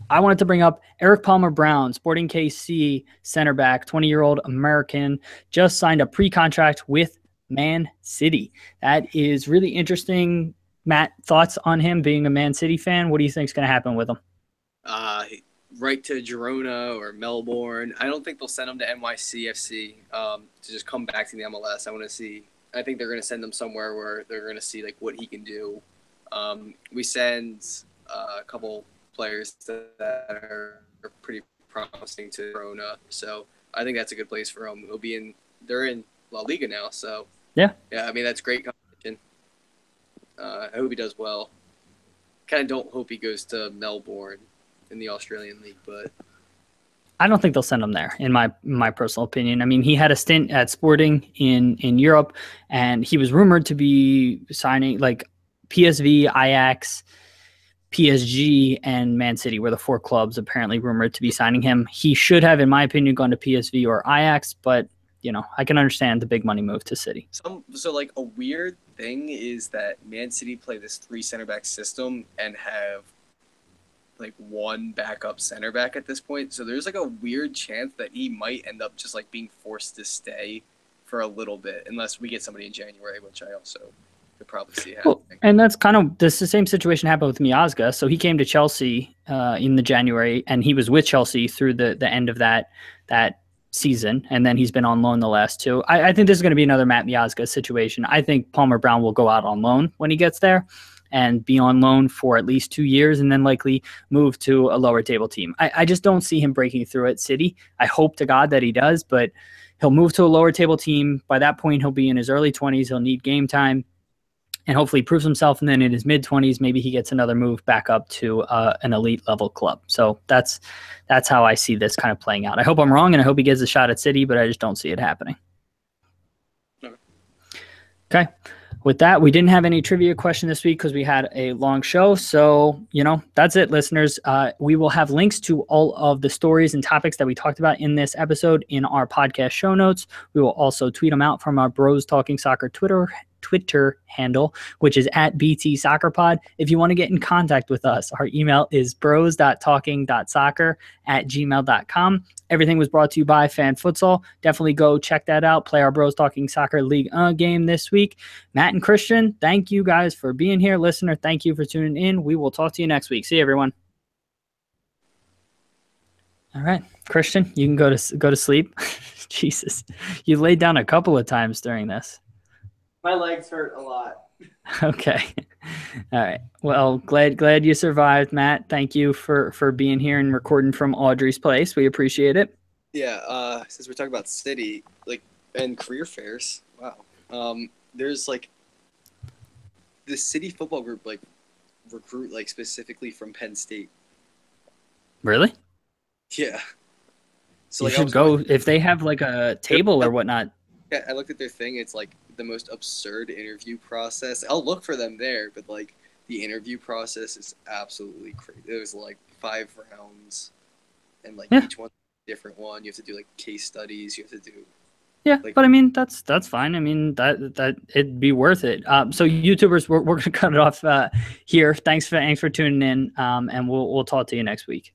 I wanted to bring up Eric Palmer-Brown, Sporting KC center back, 20-year-old American, just signed a pre-contract with Man City. That is really interesting. Matt, thoughts on him being a Man City fan? What do you think is going to happen with him? Right to Girona or Melbourne. I don't think they'll send him to NYCFC to just come back to the MLS. I think they're going to send him somewhere where they're going to see like what he can do. We send a couple players that are pretty promising to Girona, so I think that's a good place for him. They're in La Liga now, so yeah. I mean, that's great competition. I hope he does well. Kind of don't hope he goes to Melbourne in the Australian League, but I don't think they'll send him there, in my personal opinion. I mean, he had a stint at Sporting in Europe, and he was rumored to be signing like PSV, Ajax, PSG, and Man City were the 4 clubs apparently rumored to be signing him. He should have, in my opinion, gone to PSV or Ajax, but you know, I can understand the big money move to City. So like a weird thing is that Man City play this 3 center back system and have like 1 backup center back at this point. So there's like a weird chance that he might end up just like being forced to stay for a little bit, unless we get somebody in January, which I also could probably see happening. Well, and that's kind of the same situation happened with Miazga. So he came to Chelsea in the January, and he was with Chelsea through the end of that season, and then he's been on loan the last 2. I think this is going to be another Matt Miazga situation. I think Palmer-Brown will go out on loan when he gets there and be on loan for at least 2 years and then likely move to a lower table team. I just don't see him breaking through at City. I hope to God that he does, but he'll move to a lower table team. By that point, he'll be in his early 20s. He'll need game time and hopefully proves himself. And then in his mid-20s, maybe he gets another move back up to an elite level club. So that's how I see this kind of playing out. I hope I'm wrong, and I hope he gets a shot at City, but I just don't see it happening. Okay. With that, we didn't have any trivia question this week because we had a long show. So, you know, that's it, listeners. We will have links to all of the stories and topics that we talked about in this episode in our podcast show notes. We will also tweet them out from our Bros Talking Soccer Twitter Twitter handle, which is at BT Soccer Pod. If you want to get in contact with us, our email is bros.talking.soccer@gmail.com. Everything was brought to you by Fan Futsal. Definitely go check that out. Play our Bros Talking Soccer League game this week. Matt and Christian, thank you guys for being here. Listener, thank you for tuning in. We will talk to you next week. See you, everyone. All right, Christian, you can go to sleep. Jesus, you laid down a couple of times during this. My legs hurt a lot. Okay. All right. Well, glad you survived, Matt. Thank you for being here and recording from Audrey's place. We appreciate it. Yeah. Since we're talking about city, and career fairs, wow. There's the city football group recruit specifically from Penn State. Really? Yeah. So you should go if they have a table or whatnot. Yeah, I looked at their thing. It's the most absurd interview process. I'll look for them there, but the interview process is absolutely crazy. It was 5 rounds, and each one's a different one. You have to do case studies. You have to do. Yeah, but I mean that's fine. I mean that it'd be worth it. So YouTubers, we're gonna cut it off here. Thanks for tuning in. And we'll talk to you next week.